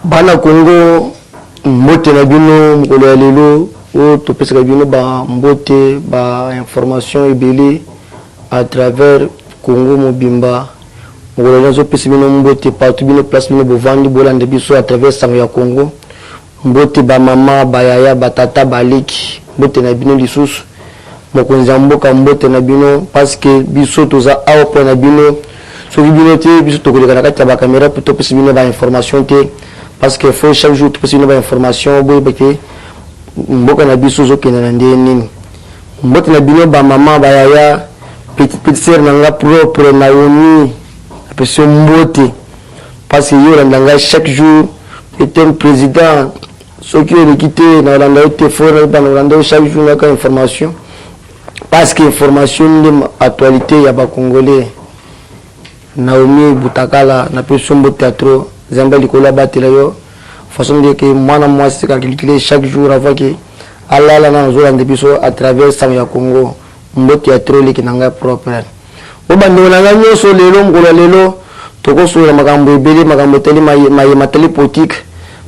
Bana Congo mbote na bino mukolo ya lelo o topesaka bino ba mbote ba information ebele à travers Congo mobimba mukolo na zo pesa bino mbote partout bino place bino bovandi bolande biso à travers sango ya Congo mbote ba mama ba yaya ba tata ba leki mbote na bino lisusu mokonzi mboka mbote na bino parce que biso toza awa po na bino soki bino te biso tokoleka na kati ya ba caméra pour topesa bino ba information te parce que faut chaque jour topesa bino ba information boye bake mboka na biso zokenda na ndenge nini mbote na bino ba mama ba yaya petite sœur nanga propre Naomi apesio mbote parce que yo landanga chaque jour était un président soki oleki te na olanda yo te fo na olanda yo chaque jour naka information parce que information nde actualité ya ba Congolais Naomi Butakala na pesio mbote atro zamba likola batela yo façon de que mwana mwasi ka calculer chaque jour avant que alala na zolanda biso à travers sang ya Congo mbote atro leki nanga propre obando na nganyo so lelo ngola lelo toko so makambo ebele makambo tele mateli politique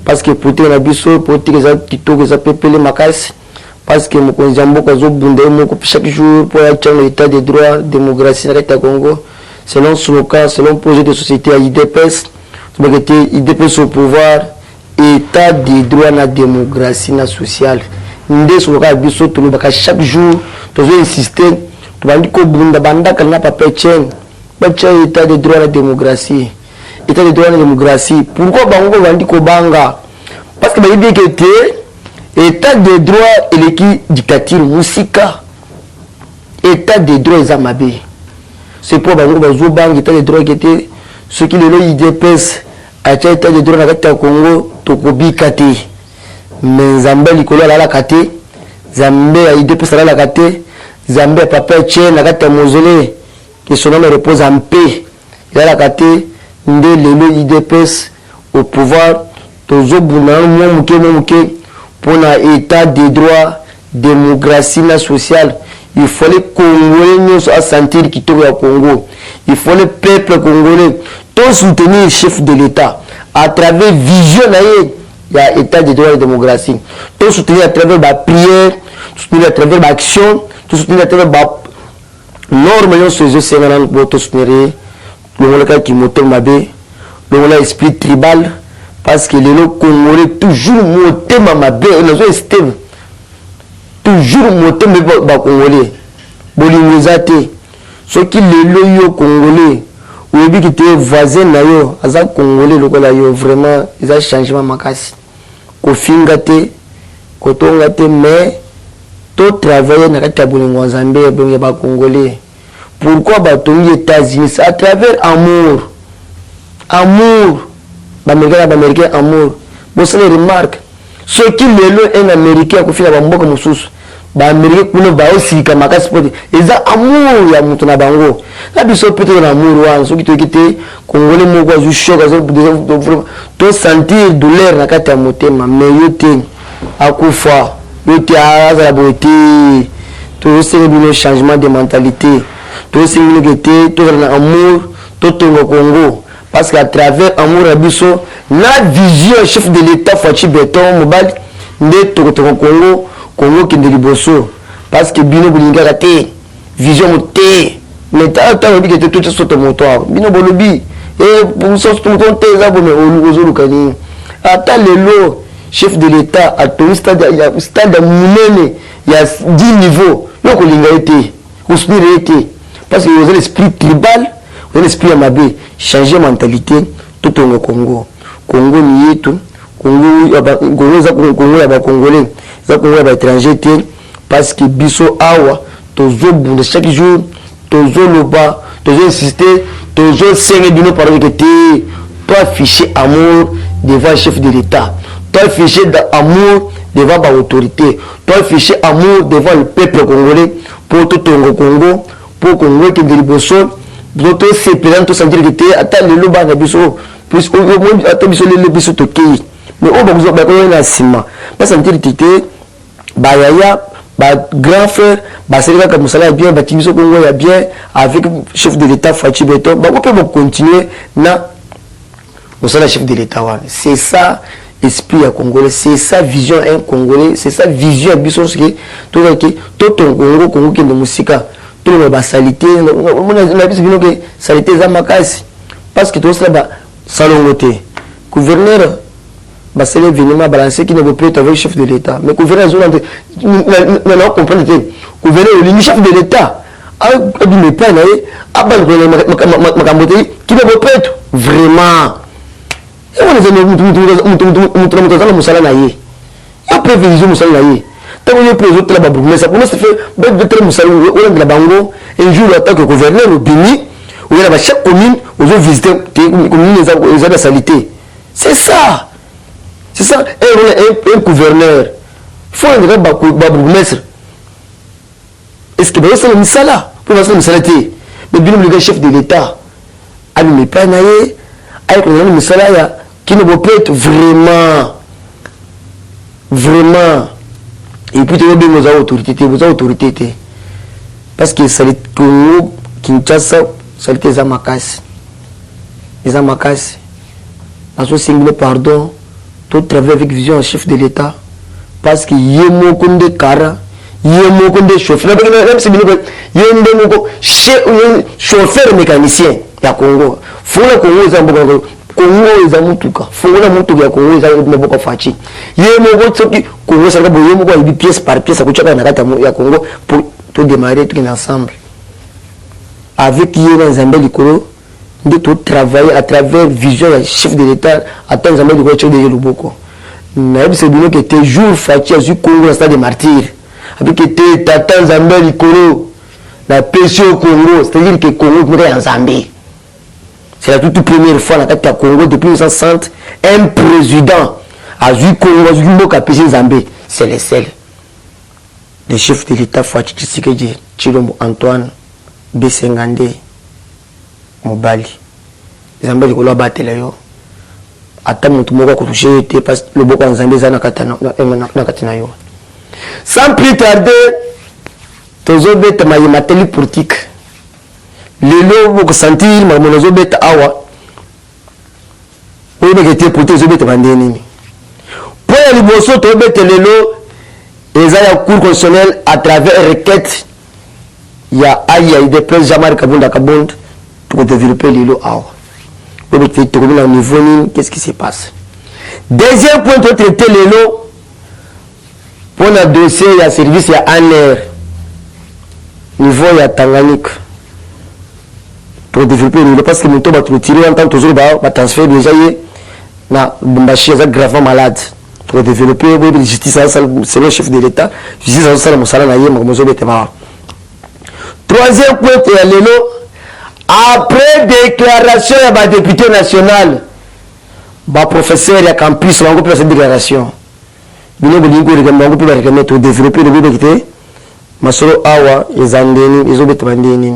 parce que politique na biso politique za kitoko za pepele makasi parce que mokonzi mboka zo bunda moko chaque jour pour atteindre l'état de droit démocratie na ta Congo selon son cas selon projet de société à IDPS donc IDPS au pouvoir état de droit na démocratie na sociale nde so ka biso to baka chaque jour to zo insister to bandi ko bunda banda kana papa chen bacha état de droit na démocratie état de droit na démocratie pourquoi bango bandi ko banga parce que bayibi que te état de droit et l'équipe dictature musika état de droit ezamabe c'est pour bango bazo banga état de droit qui était ce qui le IDPS a état de droit na kati ya Congo tokobika te mais Zambé likolo la kate Zambé a IDPS la kate Zambé papa tche na kati ya mausolée que son nom repose en paix la kate nde lelo IDPS au pouvoir tozo buna mo muke pour na état de droit démocratie na sociale il faut les Congolais nous à sentir qui au Congo il faut le peuple congolais tout soutenir le chef de l'État à travers vision il y a état de droit et démocratie tout soutenir à travers la prière tout soutenir à travers l'action tout soutenir à travers normalement ce jeu c'est un tout soutenir le cas qui moteur mabé le esprit tribal parce que les Congolais toujours moteur mabé les autres toujours moteur mais Congolais bolingezate ce qui les yo Congolais ou bien qui était voisin na yo aza Congolais lokola yo vraiment ils a changement makasi ko fingate ko tongate mais to travailler na kati ya bolingo nzambe ya ba Congolais pourquoi ba tongi États-Unis à travers amour ba américain amour bon c'est les remarques ce qui le un américain ko fina ba mboka mususu ba américain kuna ba aussi ka makasi poti eza amour ya mutu na bango la biso peut-être na amour wana soki to kite Congolais moko azu choc azu to sentir douleur na kati ya motema mais yo te akufa yo te azala bote to c'est le changement de mentalité to c'est le que to na amour to tongo Congo parce qu'à travers amour abiso la vision chef de l'état Fachi Beton Mobali nde to Congo qui liboso parce que bino bolinga te vision moté mais ta obi que tout ça ton moteur bino bolobi et pour ça tout ton te za bome ozulu kani ata lelo chef de l'état a ton stade munene il y a 10 niveaux loko linga été conspirer été parce que vous avez l'esprit tribal vous avez l'esprit amabe changer mentalité tout au Congo ni yetu Congo ya ba Congolais ça qu'on va étranger parce que biso awa tozo bunda chaque jour tozo loba tozo insister tozo serrer bino parole que toi afficher amour devant le chef de l'État toi afficher amour devant l'autorité toi afficher amour devant le peuple congolais pour tout le Congo pour Congo qui dériboso d'autres c'est plein tout sentir que attends le loba na biso plus au moins attends biso le biso tokei mais on va vous ba na sima pas sentir que Bayaya, grand frère, c'est là que Moussala bien, Batibiso Congo bien, avec le chef de l'État Fachi Beton, on peut continuer na Nous sommes le chef de l'État. C'est ça, esprit à Congolais. C'est ça, vision un Congolais. C'est ça, vision à Bisson. Tout ton Congo qui est de musique. Tout le monde salité. On a vu que salité est ma casse. Parce que tout ça, salongoté. Gouverneur, c'est l'événement balancé qui ne veut plus être avec le chef de l'État. Mais gouverneur, on comprend que gouverneur, le chef de l'État. Qui ne veut pas être vraiment. Et on est en prévision. Tant que nous autres là-bas, mais ça commence à faire un jour, en tant que gouverneur au Béni, où il y a chaque commune, où ils ont visité les communes, les ont salité. C'est ça. C'est ça, un gouverneur. Il faut un bourgmestre. Est-ce que c'est le misala pour faire le misalité? Mais bien le chef de l'État, a mis pas naïe, avec le misala qui ne peut pas être vraiment. Vraiment. Et puis, tu as bien vos autorités. Parce que c'est le Congo qui nous a ça, c'est les Amakas. Les Amakas. Parce que c'est pardon, tout travail avec vision en chef de l'État. Parce qu'il y a un monde de cara, il y a un monde de chauffeur. Même si il y a un chauffeur mécanicien, il y a Congo. Il faut le Congo, Congo eza mutuka fongola mutuka ya Congo eza maboko fachi ye moko tsoki Congo ça va boyer moko ibi pièce par pièce akuchaka na kata ya Congo pour tout démarrer tout ensemble avec yé Nzambe likolo de tout travailler à travers vision du chef de l'État attend Nzambe likolo tcho de Luboko na yebi c'est bien que tes jours fachi azu Congo na stade de martyr avec que tes tata Nzambe likolo la paix au Congo c'est-à-dire que Congo est Nzambe. C'est la toute première fois dans le Congo depuis 1960, un président a vu Congo, a vu Zambé. C'est le seul. Le chef de l'État, Fouachi Tshisekedi, Tshilombo Antoine, Bessengande, Mobali. Zambé, il y a battu là. Attends, tout le monde a touché, parce que le Boko en Zambé, ça n'a pas été. Sans plus tarder, tous les autres matériaux politiques. Les lots vont sentir ma monozo bête awa ou ne était pour tes bêtes bandeni pour les bosso to bête les lots et ça y a cour constitutionnel à travers requête il y a des presse Jamar Kabunda Kabund pour développer les lots awa pour que tu trouves au niveau qu'est-ce qui se passe. Deuxième point pour traiter les lots pour le dossier il y a service il y a un air niveau il y a Tanganyika pour développer le parce que nous va tirer en tant que toujours va transférer déjà na Bumbashi est gravement malade pour développer la justice c'est le chef de l'État justice ça le musala na yé mozo betema. Troisième point est lelo après déclaration ya député national professeur ya campus on peut cette déclaration bino bolingo regambo peut remettre pour développer le bénéfice masolo awa ezandeni ezobetema ndeni.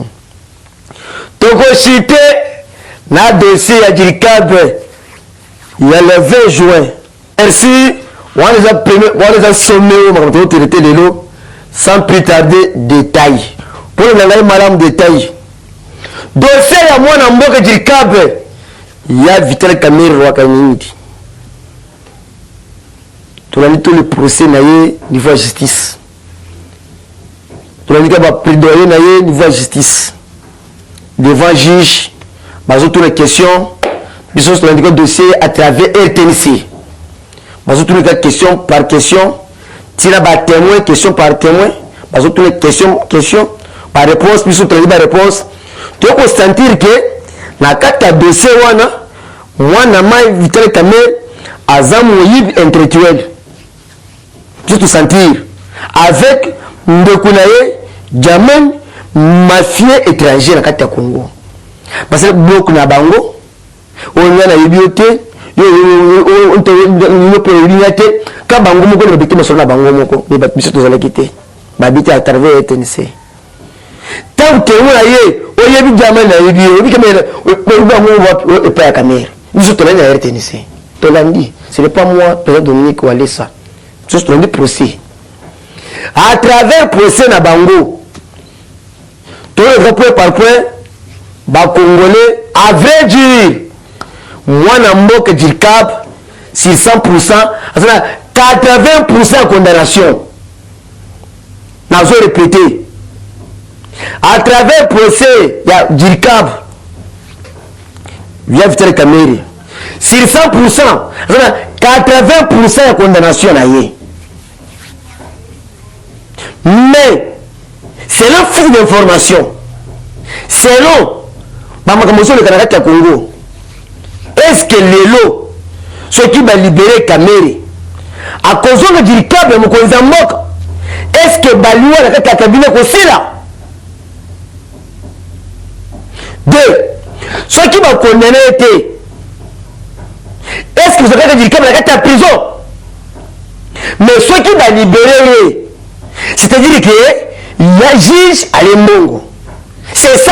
Toko cité na dossier à Dirikabe il y a le 20 juin. Ainsi, on les a sommés au traité de l'eau sans plus tarder détail. Pour le nanaï madame détail. Dossier à moi dans Mboka Dirikabe il y a Vital Kamir Rwakanindi. Tout le procès naïe niveau justice. Tout le plaidoyer naïe niveau justice. Devant juge, toutes les questions, ils sont sur le dossier à travers RTNC. Toutes les questions par question, tira par témoin, question par témoin, toutes les questions par réponse, puis sur la réponse. Tu peux sentir que dans le dossier, moi, je Vital Kamer, Azam Moïb intellectuel. Tu peux sentir avec Ndekunaye, Djamel, mafia étranger na kati ya Congo parce que beaucoup na bango on a yebiote on peut unité ka bango moko na bité masolo na bango moko mais biso tozala kité ba bité à travers ETNC tant que on aye o yebi jamais na yebi o bi kamera o bango va pas à caméra biso tolani na ETNC tolandi ce n'est pas moi président Dominique Walesa juste tolandi procès à travers procès na bango. Tout le point par point, Congolais, à vrai dire, moi Namboka Djirkab, sur 100%, 80% de condamnation. Nous avons répété. À travers le procès, il y a Djirkab, via Vital Kameri. Sur 100%, 80% de condamnation. Mais, selon flux d'information, selon la commission de Canada Congo, est-ce que les lots, ceux qui vont libérer Kameri, à cause de Djirkab, est-ce que Baloua n'a pas cabinet aussi là? Deux, ceux qui vont condamner été, est-ce que vous avez dit qu'il y a prison? Mais ceux qui vont libérer, c'est-à-dire qu'il y a juge à l'embongo. C'est ça.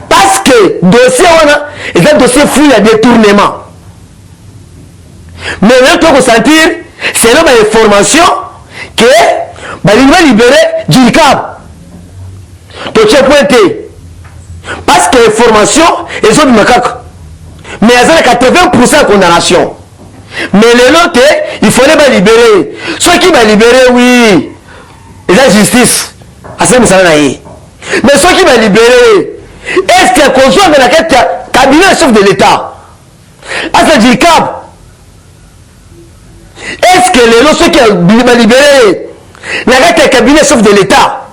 Parce que dossier, on a, et un dossier fou à détournement. Mais là, tu vas sentir, c'est là l'information que il va libérer Djirkab. Tu as pointé. Parce que l'information, ils sont du macaque. Mais il y a 80% de condamnation. Mais les autres, il fallait pas libérer. Ceux qui vont libérer, oui, ils ont justice. Mais ceux qui vont libérer, est-ce qu'il y a conscience de la cabinet chef de l'État? Est-ce que Djirkab? Est-ce que les autres, ceux qui vont libérer, le cabinet chef de l'État?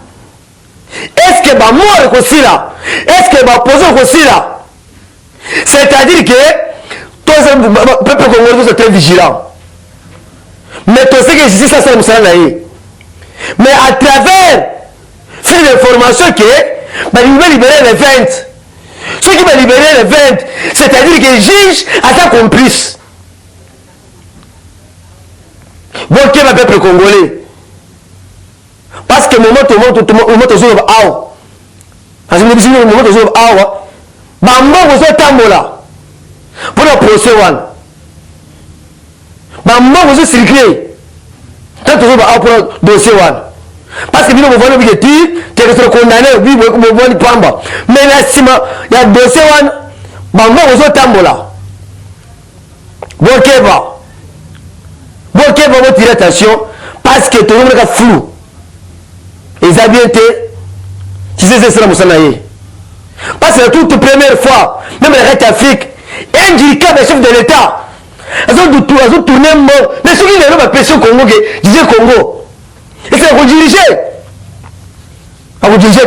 Est-ce que va mort aussi là? Est-ce que va poser aussi là? C'est-à-dire que tous les peuples congolais sont très vigilants. Mais tu sais que ici, ça c'est le mais à travers ces informations que il va libérer les 20. Ceux qui vont libérer les 20, c'est-à-dire que le juge a sa complice. Bon, qui est le peuple congolais? Parce que le moment où tu es parce que le moment où tu es bambo vous êtes tambola pour le procès one bambo vous êtes circulé quand tu es pour le dossier one parce que nous vous voyons que tu es condamné oui vous voyez pamba mais là si il y a dossier one bambo vous êtes tambola bon keba vous tirez attention parce que tout le monde est flou. Ils ont bien été, tu sais, c'est ça, parce que la toute première fois, même la République d'Afrique, un Djirkab est chef de l'État. Ils ont tourné mort. Mais ceux qui n'ont pas péché au Congo, disaient Congo. Et c'est à vous diriger. À vous diriger,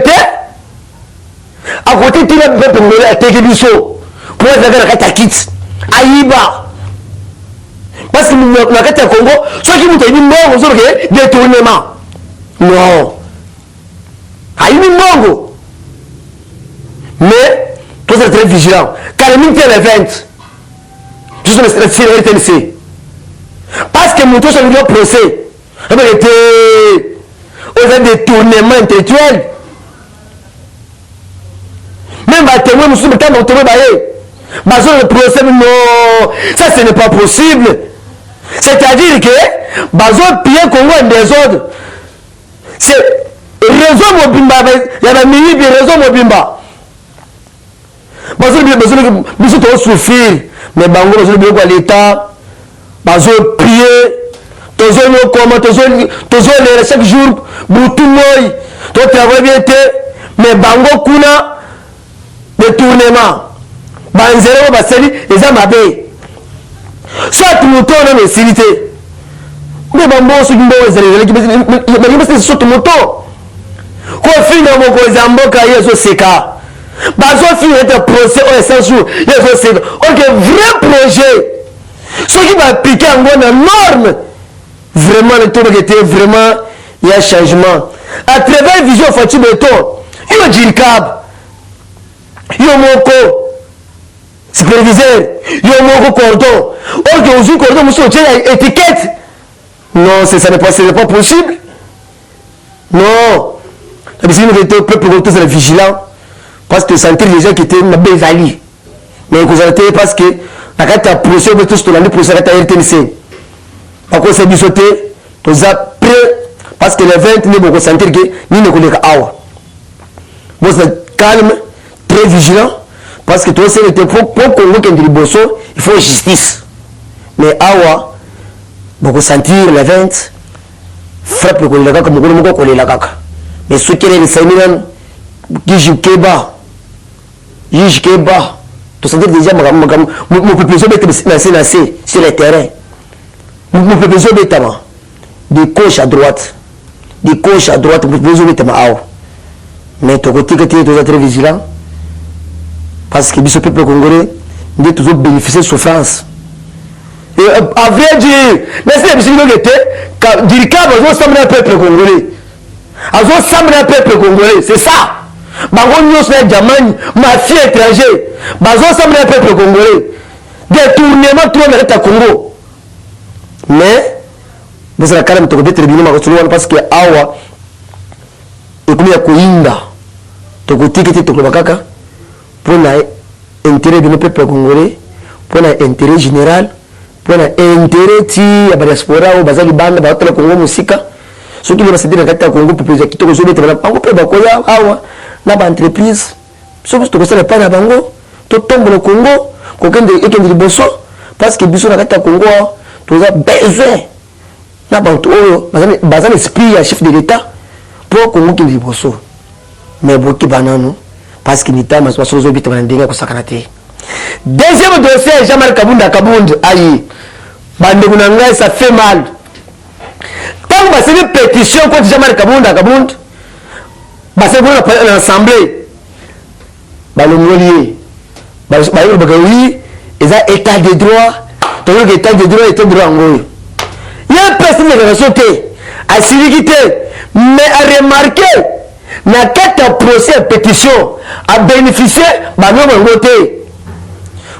à côté de la peuple congolais, à Tekebiso, pour être avec la Katakit, à Iba. Parce que la République Congo, ceux qui vous disent mort, vous avez détournement. Non. Aïe Mongo. Mais, tous êtes très vigilants. Car le ministère est 20. Juste le RTNC. Parce que mon tour sur le procès, on était aux détournements intellectuels. Même à témoin, nous sommes temps de témoin. Le procès, non, ça ce n'est pas possible. C'est-à-dire que, Bazo piller Congo en désordre. C'est réseau Mobimba, il y a un minute de réseau Mobimba. Nous sommes souffrir, mais Bango, nous sommes à l'État, nous sommes prier, nous sommes comment, nous sommes chaque jour, nous sommes travail bien été, mais Bango Kuna, détournement. Banzero, Baseli, les Amabé. Ça, tout le temps, on a une facilité. Mais Bango, c'est une bonne chose, c'est tout le temps. Quand finalement on mboka yezo seka bazo finir un procès au 100 jours yezo seka OK vrai projet ce qui va appliquer en norme vraiment le tour était vraiment il y a changement à travers vision Fati Beto yo Djirkab yo moko superviseur yo moko cordon OK aujourd'hui cordon monsieur étiquette non ça n'est pas possible non. Les peuples tous vigilants parce que sentir les gens qui étaient bézali. Mais vous avez parce que la carte a procès de tous l'année pour cette RTNC. Par contre, c'est bisoté, nous avons prêt parce que les 20 ne vont sentir que ni ne connaissent pas. Vous êtes calme, très vigilant, parce que toi c'est pour Congo qui est liboso il faut justice mais awa beaucoup sentir la vente frappe ko la kaka mukuru moko ko la kaka mais ce qui est le séminaire Kijukeba tout ça déjà mon population est sur le terrain mon population est de gauche à droite mon population est mais ton côté que tu es très vigilant parce que ce peuple congolais doit toujours bénéficier de souffrance et à vrai dire mais c'est possible que tu dis que le peuple congolais c'est ça bango nyonso na Jamani mafia étranger bazosambela peuple congolais détournement trop na ta Congo mais vous allez quand même te tribunal makosolo parce que awa ekomi ya koinda tokotiki te tokoloba kaka mpona intérêt de nos peuple congolais mpona intérêt général mpona intérêt ti ya badiaspora oyo baza libanda baotala Congo mosika soki nde basedeli na kati ya Congo population ya kitoko ezobetela bango mpe bakoya awa na baentreprise biso biso tokosala epai na bango totombola Congo ekende liboso parce que biso na kati ya Congo toza besoin na bato oyo baza na esprit ya chef de l'état mpo Congo ekende liboso mais boki banano parce que mitama baso ozobita bana ndenge ya kosakana te deuxième dossier Jean-Marc Kabunda ayi bandeko na ngai ça fait mal tant basali pétition contre Jean-Marc Kabunda basali pour l'assemblée balongoli oui eza état de droit toyoka état de droit ngoyo ye personne ne relation te asiliki te mais a remarqué na kati ya procès ya pétition a bénéficié bango bango te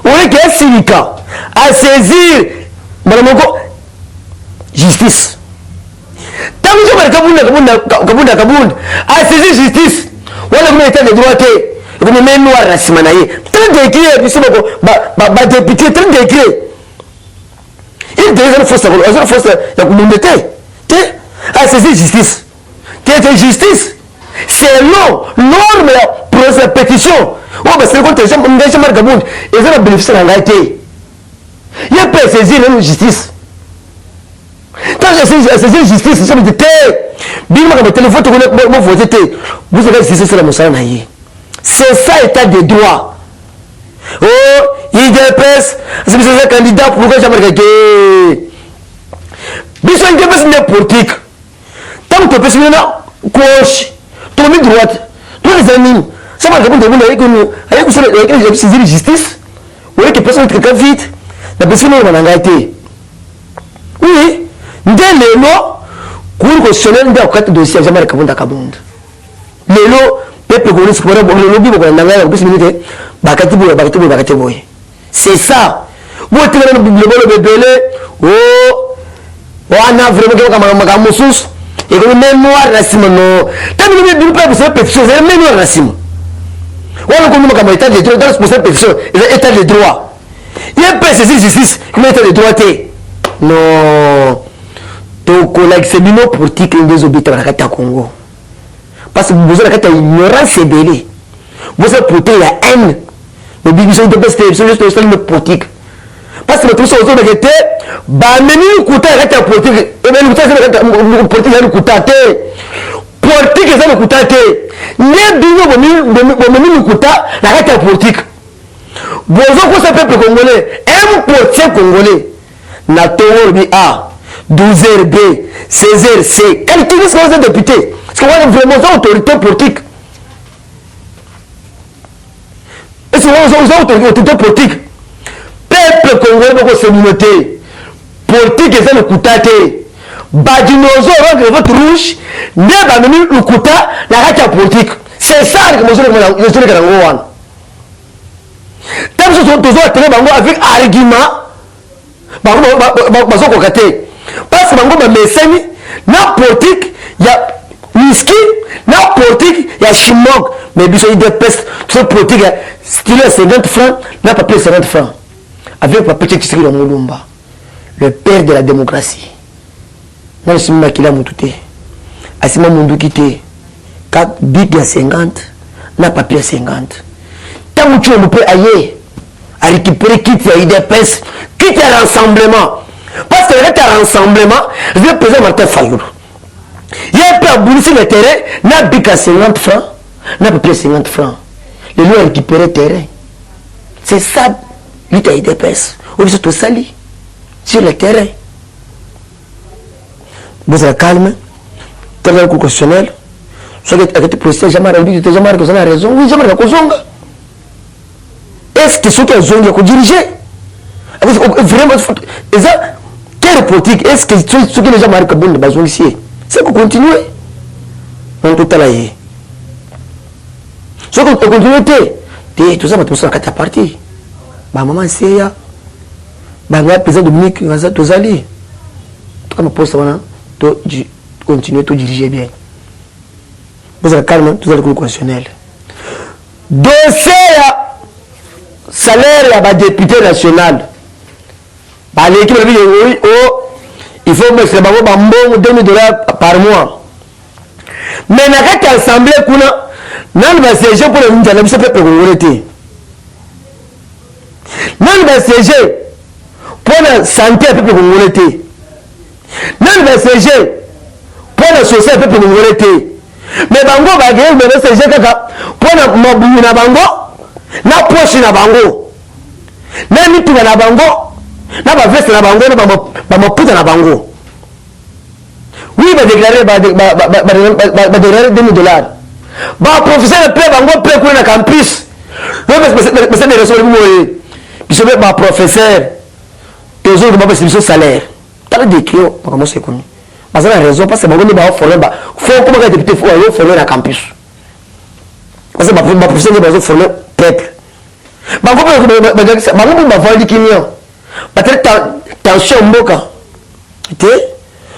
oyeke esilika a saisir mbala moko justice ntango Jean-Marc Kabunda a saisir justice wana kuna état de droit te ekomi mai noir na nsima na ye très décret biso badéputé très décret il devait une force ya komunda te a saisir justice te justice selon norme ya procès ya pétition oyo basali contre Jean-Marc Kabunda eza na bénéfice na ngai te ye mpe saisir nanu justice tant saisir justice sobi te bino makambo téléphone tokomovote te bozaka justice esala mosala na ye c'est ça état de droit oh IDPS c'est un candidat pourquoi Jean-Marc ke biso IDPS ne politique tant que pesi na gauche to mi droite to les amis ça va demander avec que saisir justice ou que personne qui vite la personne na ngate oui nde lelo cour constitutionnel nde akokata dossier ya Jean-Marc Kabunda lelo peuple congolais sikora lelo bibo kwa nanga ya bisi minute bakati boye c'est ça bo tingana no biblo bebele oh wana vraiment kama makambo mosusu et comme mémoire na sima no tabi ni bi peuple c'est pétition c'est mémoire na sima wala ko makambo état de droit dans ce pétition état de droit il y a pas saisir justice il état de droit non donc l'exémino politique des obéta na kati ya Congo parce que vous avez la ignorance c'est belé vous avez porté la haine le bibiso de best c'est juste une politique parce que tout ça aux autres était ba meni kuta la kati ya politique et ben kuta c'est politique ya kuta te politique c'est kuta te ne bino bomeni kuta la kati ya politique vous avez quoi peuple congolais un portier congolais na toro bi a 12h B 16h C qualité de ce député parce que on est vraiment autorité politique et c'est une autorité politique peuple congolais pour se communauté politique et ça le kutate badinozo rendre votre rouge ne ba menu le kuta la rata politique c'est ça que moi je le garango wan tant que sont toujours attiré bango avec argument bango ko kate parce que bango ba mesani na politique ya whisky na politique ya chimog mais biso ide peste tout politique style 50 francs na papier 50 francs avec papier Tshisekedi de Mulumba le père de la démocratie na simba kila mutu te asima mundu kité 4 big ya 50 na papier 50 tant que tu peux aller à récupérer quitte à IDPS, quitte à rassemblement. Parce que le rassemblement, je vais présenter Martin Fayoulou. Il y a un peu à bouler sur le terrain, n'a pas 50 francs, n'a pas 50 francs. Les lois récupérer le terrain. C'est ça, lutte à IDPS. On est tout sali sur le terrain. Vous êtes calme, tu as le cours constitutionnel. Soit que tu procès, jamais rendu, tu n'as jamais raison. Oui, jamais raison. Est-ce que ceux qui ont besoin de diriger? Vraiment, quelle politique? Est-ce que ceux qui ont déjà marqué bon de besoin ici? C'est qu'on continue. On tout à l'heure. Ceux qui ont continué, tout ça, va te à ta partie. Ma maman, c'est ya. Ma mère, président Dominique, tu as allé. Quand je pose ça, tu continues, tu diriger bien. Vous êtes calme, tout le constitutionnel. Dossier, salaire à député national. L'équipe de oui, il faut mettre le bambou 2000 $ par mois. Mais dans cette assemblée, nous avons siégé pour le ministère de la peuple congolais. Nous avons siégé pour la santé du peuple congolais. Nous avons siégé pour la société du peuple congolais. Mais bango va gagner, mais siégé pour la mobile na bango, na poche na bango, na mitu na bango. Na ba veste na bango ba maputa na bango. Oui, ba déclarer ba déclarer 2000 $. Ba professeur pe bango pe ko na campus. Non mais c'est des raisons moye. Puis c'est ba professeur et autres ba c'est salaire. T'as décrit pour comment c'est connu. Parce que la raison parce que bango ni ba former ba faut comment que député faut former na campus. Parce que ba professeur ba former peuple. Bango ba vendre kinyo. Peut-être tension mboka. Tu sais,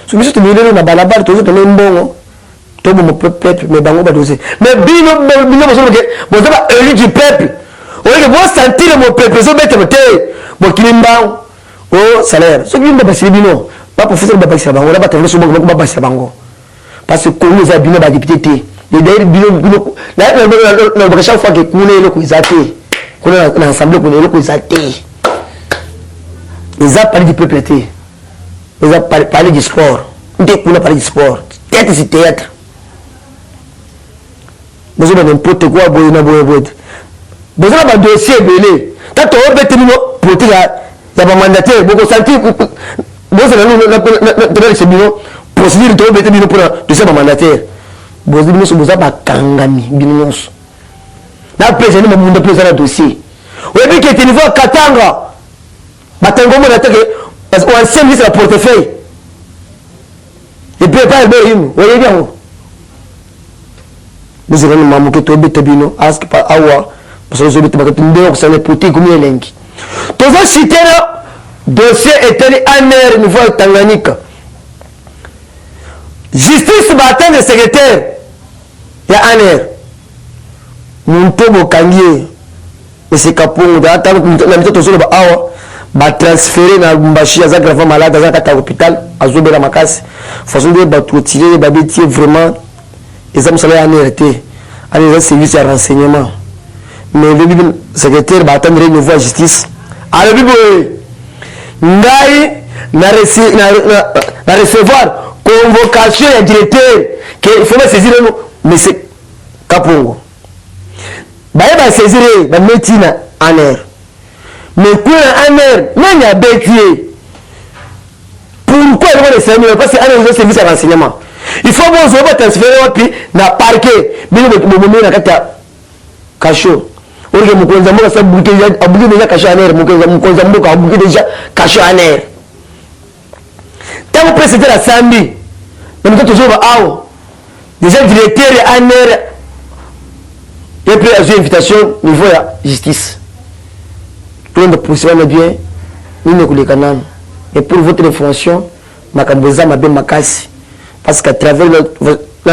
si tu me dis na balabala tu te mbongo. To mo peuple mais bango ba doser. Mais bino bozo ke bozo ba élu du peuple. On veut voir sentir mon peuple so bête moté. Bo kilimba oh salaire. Ce qui me passe bino. Pas professeur ba passe bango, là ba tendre so bango ba passe bango. Parce que comme nous a bino ba député. Et d'ailleurs bino là la chaque fois que nous le ko izaté. Qu'on a ensemble qu'on le ko izaté. Ils ont parlé du peuple, ils ont parlé du sport. Dès qu'on a parlé du sport, théâtre c'est théâtre. Vous avez n'importe quoi, vous avez un dossier belé. Quand on a terminé, il y a un mandataire, vous avez senti, vous avez un bureau, procédure de terminer pour le dossier mandataire. Vous avez un kangami, binos. Là, président, vous avez un dossier. Vous avez dit qu'il y a un Katanga. Parce qu'on sait que c'est le portefeuille. Et puis, pas le vous voyez bien. Nous avons un peu de temps, ask pas awa, parce que nous avons un peu de comme il est. Tous les cités là, dossier est en air niveau Tanganyika. Justice matin de secrétaire, il y a un air. Nous pouvons gagner. Et c'est capon, la méthode de awa. Ba transférer na Mbashi à grave malade à l'hôpital à Zobela Makasi façon de retirer ba bétier vraiment les hommes sont là en arrêté à les services de renseignement mais le secrétaire va attendre une voie justice à le bibo ngai na recevoir convocation et directeur que il faut saisir mais c'est Kapongo ba saisir ba médecine en air. Mais pour un air, même à bétier. Pourquoi il va les servir? Parce qu'il y a un service de renseignement. Il faut que vous transférer au pays, dans le parquet. Mais vous avez un cachot. Vous avez déjà caché un air. Vous avez déjà caché un air. Quand vous précédez la samedi, vous avez toujours déjà directeur un air. Et puis, il y a une invitation au niveau de la justice. Tout le monde bien, nous ne connaissons pas. Et pour votre information, Makaboza m'a bien makasi. Parce qu'à travers la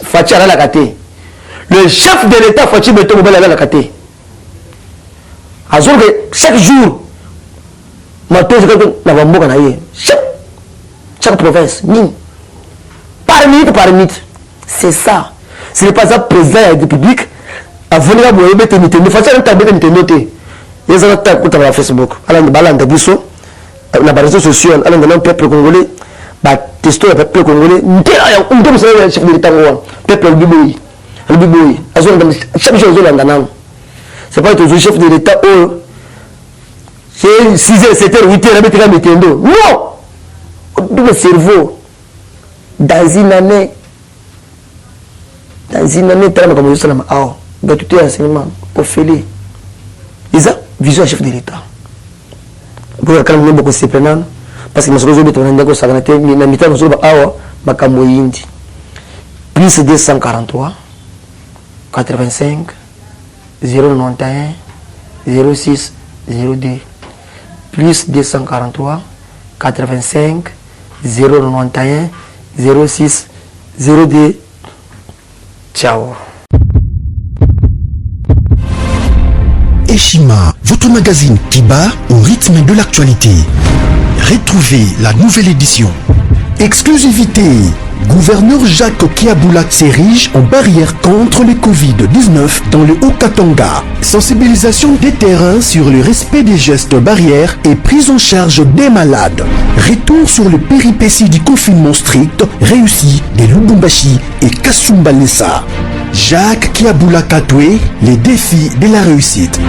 Fachi à la Kate. Le chef de l'État Fachi Beto Mobile à la Kate. Chaque jour, chaque province, par minute, c'est ça. Ce n'est pas un président de la République avoleka boye bete mitendo fasi alanta bete mitendo te ezala ta kutaba na Facebook balanda biso na ba réseaux sociaux alanda na peuple congolais ba testo ya peuple congolais nte mosala ya chef de l'état ngwa peuple biboyi azolanda chaque jour azolanda nano c'est pas toujours chef de l'état c'est 6h 7h 8h abeteka mitendo non double cerveau dans une année tellement comme ça là ah bah tout est enseignement au félé ils a vision chef de l'état pour quand même beaucoup c'est prenant parce que nous sommes dans ndako saganate na mitano zo ba awa makambo yindi plus 243 85 091 06 02 plus 243 85 091 06 02. Ciao. Eshima, votre magazine qui bat au rythme de l'actualité. Retrouvez la nouvelle édition. Exclusivité. Gouverneur Jacques Kiaboula s'érige en barrière contre le Covid-19 dans le Haut-Katanga. Sensibilisation des terrains sur le respect des gestes barrières et prise en charge des malades. Retour sur le péripéties du confinement strict réussi de Lubumbashi et Kasumbalesa. Jacques Kiaboula Katoué, les défis de la réussite.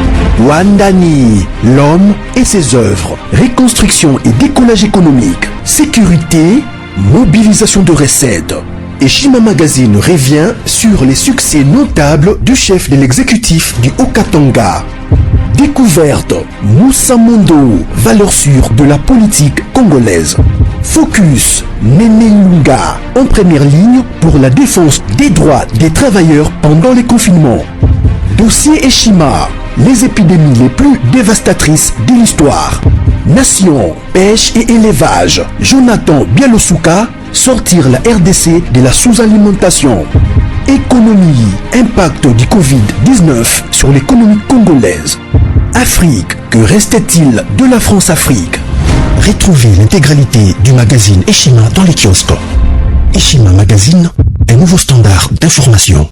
Wandani, l'homme et ses œuvres. Reconstruction et décollage économique. Sécurité, mobilisation de recettes. Eshima Magazine revient sur les succès notables du chef de l'exécutif du Haut-Katanga. Découverte, Moussa Mondo, valeur sûre de la politique congolaise. Focus, Néné Lunga, en première ligne pour la défense des droits des travailleurs pendant les confinements. Dossier Eshima, les épidémies les plus dévastatrices de l'histoire. Nation, pêche et élevage. Jonathan Bialosuka, sortir la RDC de la sous-alimentation. Économie, impact du Covid-19 sur l'économie congolaise. Afrique, que restait-il de la France-Afrique? Retrouvez l'intégralité du magazine Eshima dans les kiosques. Eshima Magazine, un nouveau standard d'information.